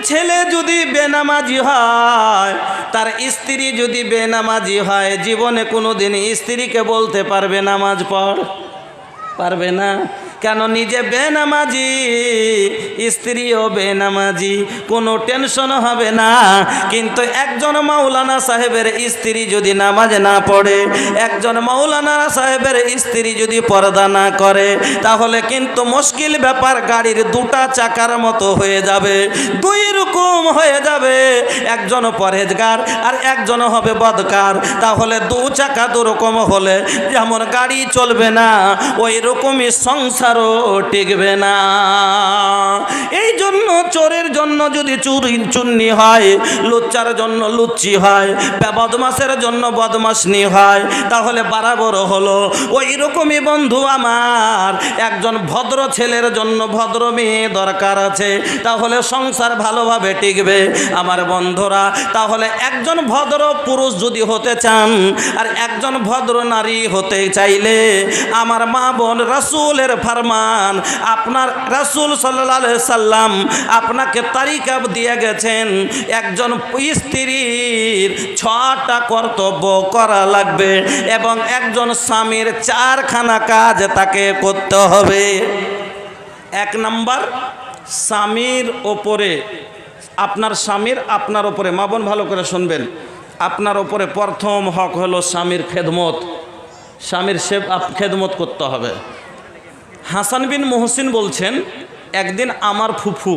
ছেলে যদি বেনামাজি হয়, তার স্ত্রী যদি বেনামাজি হয়, জীবনে কোনোদিন স্ত্রীকে বলতে পারবে নামাজ পড়? পারবে না। কেন? নিজে বেনামাজি, স্ত্রীও বেনামাজি, কোনো টেনশন হবে না। কিন্তু একজন মাওলানা সাহেবের স্ত্রী যদি নামাজ না পড়ে, একজন মাওলানা সাহেবের স্ত্রী যদি পর্দা না করে, তাহলে কিন্তু মুশকিল ব্যাপার। গাড়ির দুটা চাকার মতো হয়ে যাবে, দুই রকম হয়ে যাবে। একজন পরহেজগার আর একজন হবে বদকার। তাহলে দু চাকা দুরকম হলে যেমন গাড়ি চলবে না, ওই রকমই সংসারও টিকবে না। এই জন্য চোরের জন্য যদি চুন্নি হয়, লুচ্চার জন্য লুচ্চি হয়, বদমাসের জন্য বদমাসনি হয়, তাহলে বরাবর হলো। ওই রকমই বন্ধু আমার, একজন ভদ্র ছেলের জন্য ভদ্র মেয়ে দরকার আছে, তাহলে সংসার ভালোভাবে টিকবে আমার বন্ধুরা। তাহলে একজন ভদ্র পুরুষ যদি হতে চান আর একজন ভদ্র নারী হতে চাইলে, আমার মা বোন, রাসূলের ফরমান, আপনার রাসূল সাল্লাল্লাহু আলাইহি সাল্লাম আপনাকে তারিকা দিয়ে গেছেন, একজন স্ত্রীর 6টা কর্তব্য করা লাগবে এবং একজন স্বামীর 4খানা কাজ তাকে করতে হবে। 1 নাম্বার, স্বামীর ওপরে, আপনার স্বামীর আপনার ওপরে, মা বোন ভালো করে শুনবেন, আপনার ওপরে প্রথম হক হলো স্বামীর খেদমত। স্বামীর খেদমত করতে হবে। হাসান বিন মোহসিন বলছেন, একদিন আমার ফুফু,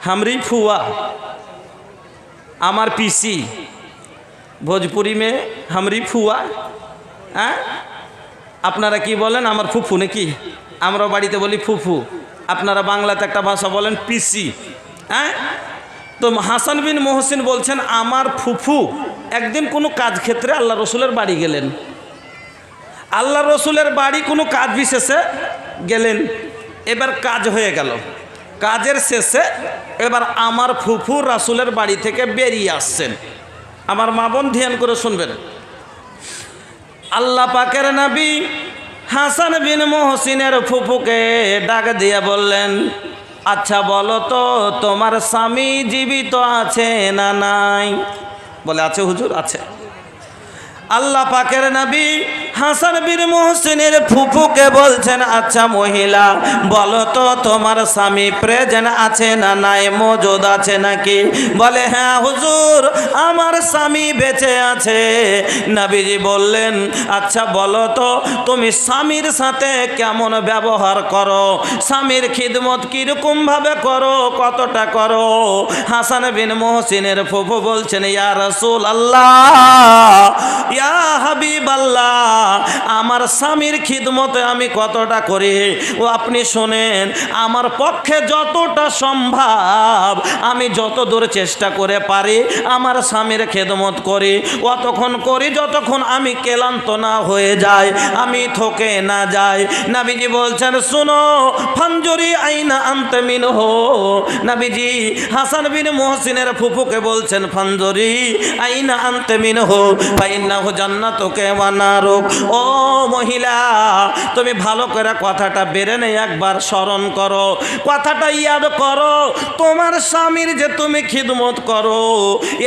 হামরি ফুয়া, আমার পিসি, ভোজপুরি মে হামরি ফুয়া, হ্যাঁ আপনারা কি বলেন? আমার ফুফু নাকি? আমরা বাড়িতে বলি ফুফু, আপনারা বাংলাতে একটা ভাষা বলেন পিসি, হ্যাঁ। তো হাসান বিন মোহসিন বলছেন, আমার ফুফু একদিন কোনো কাজ ক্ষেত্রে আল্লাহ রসুলের বাড়ি গেলেন। আল্লাহ রসুলের বাড়ি কোনো কাজ বিশেষে গেলেন, এবার কাজ হয়ে গেল। কাজের শেষে এবার আমার ফুফু রাসূলের বাড়ি থেকে বেরিয়ে আসছেন। আমার মা বোন ধ্যান করে শুনবেন, আল্লাহ পাকের নবী হাসান বিন মোহসিনের ফুফুকে ডাক দিয়ে বললেন, আচ্ছা বলো তো তোমার স্বামী জীবিত আছে না নাই? বলে আছে হুজুর, আছে। আল্লাহ পাকের নবী হাসান বিন মোহসিনের ফুফুকে বলছেন, আচ্ছা মহিলা বলো তো তোমার স্বামী প্রেজেন্ট আছে না নাই, মজুদ আছে নাকি? বলে হ্যাঁ হুজুর, আমার স্বামী বেঁচে আছে। নবীজি বললেন, আচ্ছা বলো তো তুমি স্বামীর সাথে কেমন ব্যবহার করো, স্বামীর খিদমত কিরকম ভাবে করো, কতটা করো? হাসান বিন মোহসিনের ফুফু বলছেন, ইয়া রাসূলুল্লাহ, ইয়া হাবিবাল্লাহ, আমার স্বামীর খিদমতে আমি কতটা করি ও আপনি শোনেন। আমার পক্ষে যতটা সম্ভব আমি যত দূর চেষ্টা করে পারি আমার স্বামীর খেদমত করি, অতক্ষণ করি যতক্ষণ আমি ক্লান্ত না হয়ে যায়, আমি থকে না যাই। নবীজি বলছেন, শুনো, ফানজুরি আইনা আনতা মিনহু। নবীজি হাসান বিন মোহসিনের ফুফুকে বলছেন, ফানজুরি আইনা আনতা মিনহু ফাইন্নাহু জান্নাতুকা ওয়া নারুক। ও মহিলা, তুমি ভালো করে কথাটা বেরে নেই একবার স্মরণ করো, কথাটা ইয়াদ করো। তোমার স্বামীর যে তুমি খিদমত করো,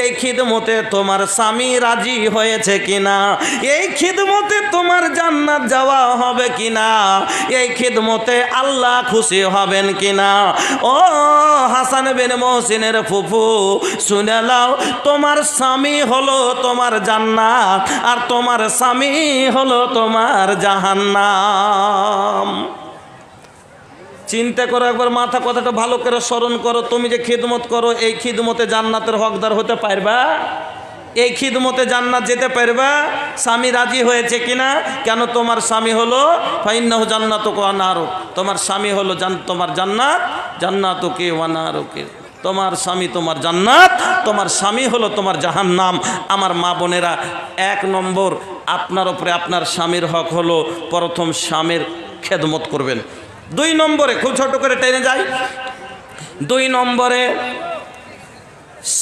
এই খিদমতে তোমার স্বামী রাজি হয়েছে কিনা, এই খিদমতে তোমার জান্নাত যাওয়া হবে কিনা, এই খিদমতে আল্লাহ খুশি হবেন কিনা? ও হাসান বিন মোহসিনের ফুফু, শুনে নাও, তোমার স্বামী হলো তোমার জান্নাত আর তোমার স্বামী হলো তোমার জাহান্নাম। চিন্তা করো একবার, মাথা কথাটা ভালো করে স্মরণ করো। তুমি যে খিদমত করো, এই খিদমতে জান্নাতের হকদার হতে পারবা? এই খিদমতে জান্নাত যেতে পারবা? স্বামী রাজি হয়েছে কিনা? কেন? তোমার স্বামী হলো ফাইন্নাহু জান্নাতুকা ওয়া নারুক, তোমার স্বামী হলো তোমার জান্নাত, জান্নাতুকা ওয়া নারুকা, তোমার স্বামী তোমার জান্নাত, তোমার স্বামী হলো তোমার জাহান্নাম। আমার মা বোনেরা, 1 নম্বর আপনার উপরে আপনার স্বামীর হক হলো প্রথম স্বামীর খেদমত করবেন। 2 নম্বরে, খুব ছোট করে টেনে যাই, 2 নম্বরে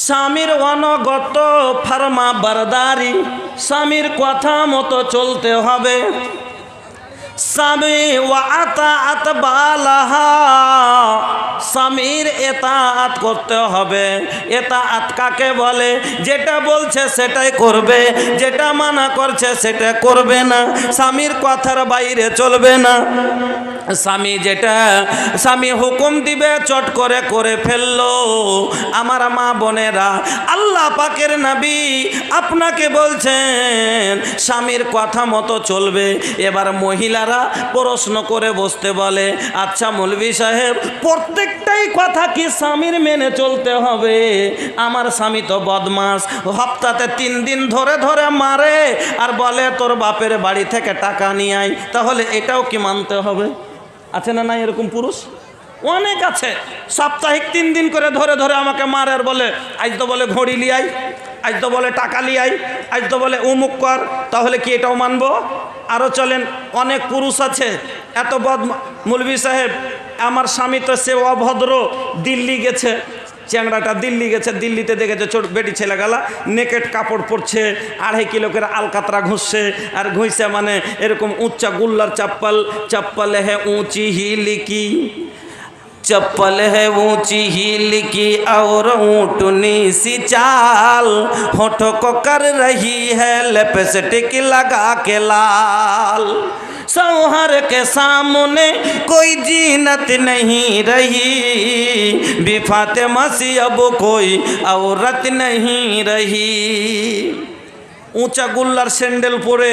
স্বামীর অনগত ফারমা বারদারি, স্বামীর কথা মতো চলতে হবে। স্বামী ওয়া আতাআত বালাহা, স্বামীর এতাআত করতে হবে। এতাআত কাকে বলে? যেটা বলছে সেটাই করবে, যেটা মানা করছে সেটা করবে না, স্বামীর কথার বাইরে চলবে না। স্বামী হুকুম দিবে চট করে করে ফেললো। আমার মা বোনেরা, আল্লাহ পাকের নবী আপনাকে বলছেন স্বামীর কথা মতো চলবে। এবার মহিলারা প্রশ্ন করে বসতে বলে, আচ্ছা মৌলভী সাহেব, প্রত্যেকটাই কথা কি স্বামীর মেনে চলতে হবে? আমার স্বামী তো বদমাস, সপ্তাহে 3 দিন ধরে ধরে মারে আর বলে তোর বাপের বাড়ি থেকে টাকা নিয়ে আয়, তাহলে এটাও কি মানতে হবে? আছে না নাই এরকম পুরুষ? অনেক আছে। সাপ্তাহিক 3 দিন করে ধরে ধরে আমাকে মারে আর বলে আজ তো বলে ঘড়ি লিয়াই, আজ তো বলে টাকা লিয়াই, আজ তো বলে উমুক কর, তাহলে কি এটাও মানবো? আরও চলেন, অনেক পুরুষ আছে এত মৌলভী সাহেব আমার স্বামী তো সে অভদ্র, দিল্লি গেছে, চ্যাংড়াটা দিল্লি গেছে, দিল্লিতে দেখেছে ছোট বেটি ছেলেগালা নেকেট কাপড় পরছে, 2.5 কিলো করে আলকাতরা ঘুষছে, আর ঘুষছে মানে এরকম উচ্চা গুল্লার চপ্পল হে ऊंची हील की, चप्पल है ऊंची हील की और ऊँटनी सी चाल, होठों को कर रही है लिपस्टिक लगा के लाल, सौहर के सामने कोई जीनत नहीं रही, बेफातिमा सी अब कोई औरत नहीं रही। উঁচা গুল্লার স্যান্ডেল পরে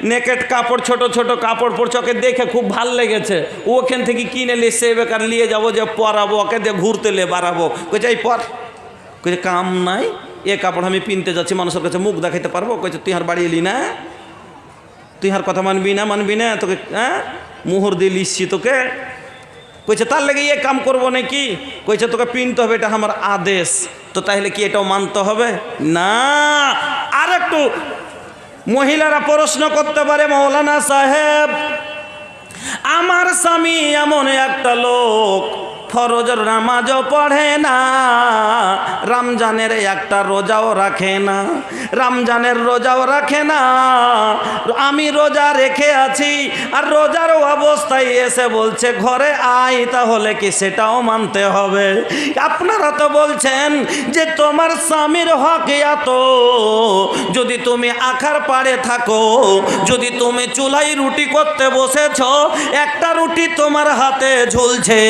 নেকেট কাপড়, ছোট ছোট কাপড় পরছে, ওকে দেখে খুব ভাল লেগেছে, ওখান থেকে কিনে নিয়ে সে বেকার নিয়ে যাবো যে পরাবো, ওকে দিয়ে ঘুরতে লে বাড়াবো, কইছে এই পর, কইছে কাম নাই, এ কাপড় আমি পিনতে যাচ্ছি, মানুষের কাছে মুখ দেখাইতে পারবো? কইছে তুই আর বাড়ি এলি না, তুই আর কথা মানবি না, তোকে হ্যাঁ মোহর দিয়ে লিসছি তোকে। কইছে তার লেগে এ কাম করবো নাকি? কইছে তোকে পিনতে হবে, এটা আমার আদেশ। তো তাহলে কি এটাও মানতে হবে না? আর একটু মহিলারা প্রশ্ন করতে পারে, মৌলানা সাহেব আমার স্বামী এমন একটা লোক, ফরজের নামাজও পড়ে না, রমজানের একটা রোজাও রাখে না, রমজানের রোজাও রাখে না, আমি রোজা রেখে আছি আর রোজার অবস্থায় এসে বলছে ঘরে আয়, তাহলে কি সেটাও মানতে হবে? আপনারা তো বলছেন যে তোমার স্বামীর হক এত, যদি তুমি আখার পাড়ে থাকো, যদি তুমি চুলায় রুটি করতে বসেছ, একটা রুটি তোমার হাতে ঝুলছে,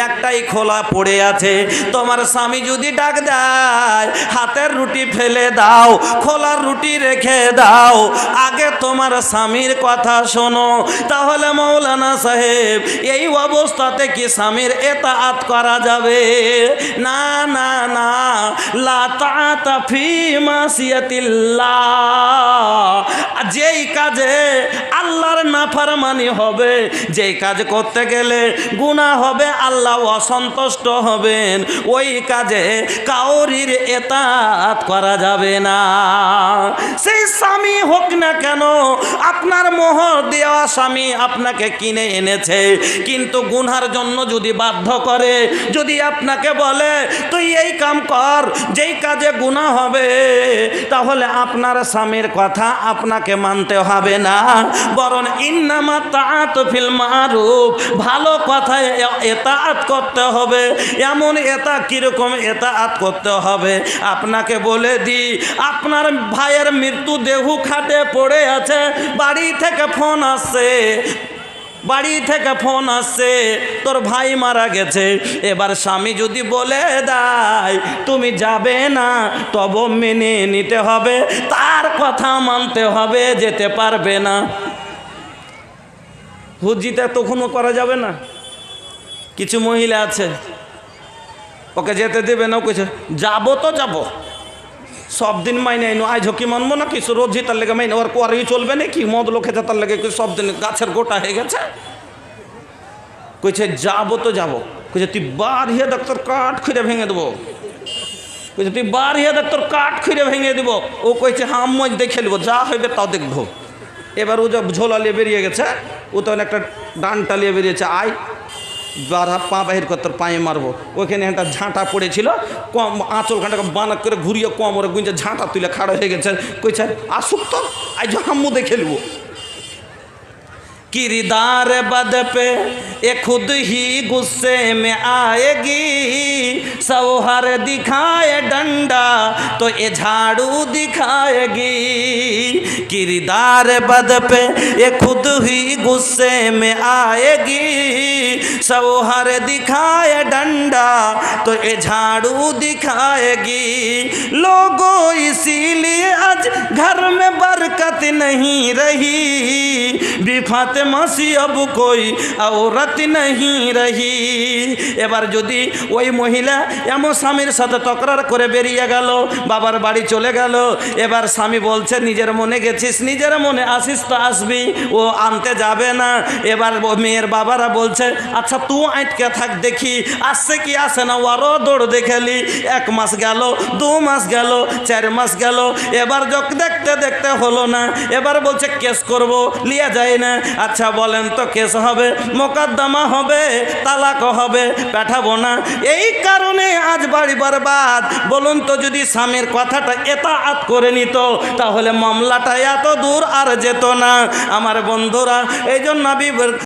একটাই খোলা পড়ে আছে, তোমার স্বামী যদি ডাক দেয় হাতের রুটি ফেলে দাও, খোলার রুটি রেখে দাও, আগে তোমার স্বামীর কথা শোনো। তাহলে মৌলানা সাহেব এই অবস্থাতে কি স্বামীর এতাআত করা যাবে? না না না, লা তাআতা ফি মাসিয়াতিল্লাহ। যেই কাজে আল্লাহর নাফরমানি হবে, যেই কাজ করতে গেলে গুনাহ হবে, আল্লাহ অসন্তুষ্ট হবেন, ওই কাজে কাউরির এতাআত করা যাবে না। সেই স্বামী হোক না কেন, আপনার মোহর দেওয়া স্বামী আপনাকে কিনে এনেছে, কিন্তু গুনার জন্য যদি বাধ্য করে, যদি আপনাকে বলে তুই এই কাম কর, যেই কাজে গুনাহ হবে, তাহলে আপনার স্বামীর কথা আপনাকে মানতে হবে না, বরং ইন্নামা তাআতু ফিল মারুফ, ভালো কথায় এতাআত করতে হবে। এমন কিরকম এতাআত করতে হবে আপনাকে বলে দিই। আপনার ভাইয়ের মৃত্যু দেহ খাটে পড়ে আছে, বাড়ি থেকে ফোন আসছে তোর ভাই মারা গেছে। এবার স্বামী যদি বলে দেয় তুমি যাবে না, তবে মেনে নিতে হবে, তার কথা মানতে হবে, যেতে পারবে না। হুজ্জিতে তখনও করা যাবে না। কিছু মহিলা আছে ওকে যেতে দেবে না, কইছে যাবো তো যাবো, সব দিন মাইনে আইনো, আজ হকি মানবো না কিছু, রোজ তার লেগে মাইনে, ওর পরেই চলবে না কি, মদ লোক খেতে তার লেগে সব দিন গাছের গোটা হয়ে গেছে। কইছে যাবো তো যাবো, কইছে তুই বার হিয়ে দেখ তোর কাঠ খুঁড়ে ভেঙে দেবো, কইছে তুই বার হিয়ে দেখ তোর কাঠ খুঁড়ে ভেঙে দেবো। ও কইছে হ্যাঁ মজ দেখে নেবো, যা হইবে তাও দেখবো। এবার ও যা ঝোলা নিয়ে বেরিয়ে গেছে, ও তখন একটা ডানটা নিয়ে বেরিয়েছে, আয় বারা পা বাহির করে তোর পায়ে মারবো। ওইখানে একটা ঝাঁটা পড়েছিল, কম আঁচল ঘাটাকে বানাক করে ঘুরিয়ে কোমরে গুঁজে ঝাঁটা তুলে খাড়া হয়ে গেছে। কইছে আসুক তো, আজ হাম্মু দেখে নেবো। किरदार बद पे ये खुद ही गुस्से में आएगी, सौहर दिखाए डंडा तो ये झाड़ू दिखाएगी। किरदार बद पे ये खुद ही गुस्से में आएगी, सौहर दिखाए डंडा तो ये झाड़ू दिखाएगी। लोगों इसीलिए आज घर में बरकत नहीं रही, বিফাতে মাসি अब कोई औरत नहीं रही। এবার যদি ওই মহিলা এমন স্বামীর সাথে তকরার করে বেরিয়ে গেল, বাবার বাড়ি চলে গেল, এবার স্বামী বলছে নিজের মনে গেছিস, নিজের মনে আসিস তো আসবি, ও আনতে যাবে না। এবার মেয়ের বাবারা বলছে আচ্ছা তুই আটকে থাক দেখি আসছে কি আসে না, ওরও দৌড় দেখেলি। 1 মাস গেল, 2 মাস গেল, 4 মাস গেল, এবার দেখতে দেখতে হলো না। এবার বলছে কেস করব, লিয়ে যায় না। আচ্ছা বলেন তো কেস হবে, মোকদ্দমা হবে, তালাক হবে, পাঠাবো না। এই কারণে আজ বাড়ি বরবাদ। বলুন তো যদি স্বামীর কথাটা এতাআত করে নিত তাহলে মামলাটা এত দূর আর যেত না। আমার বন্ধুরা, এই জন্য নবী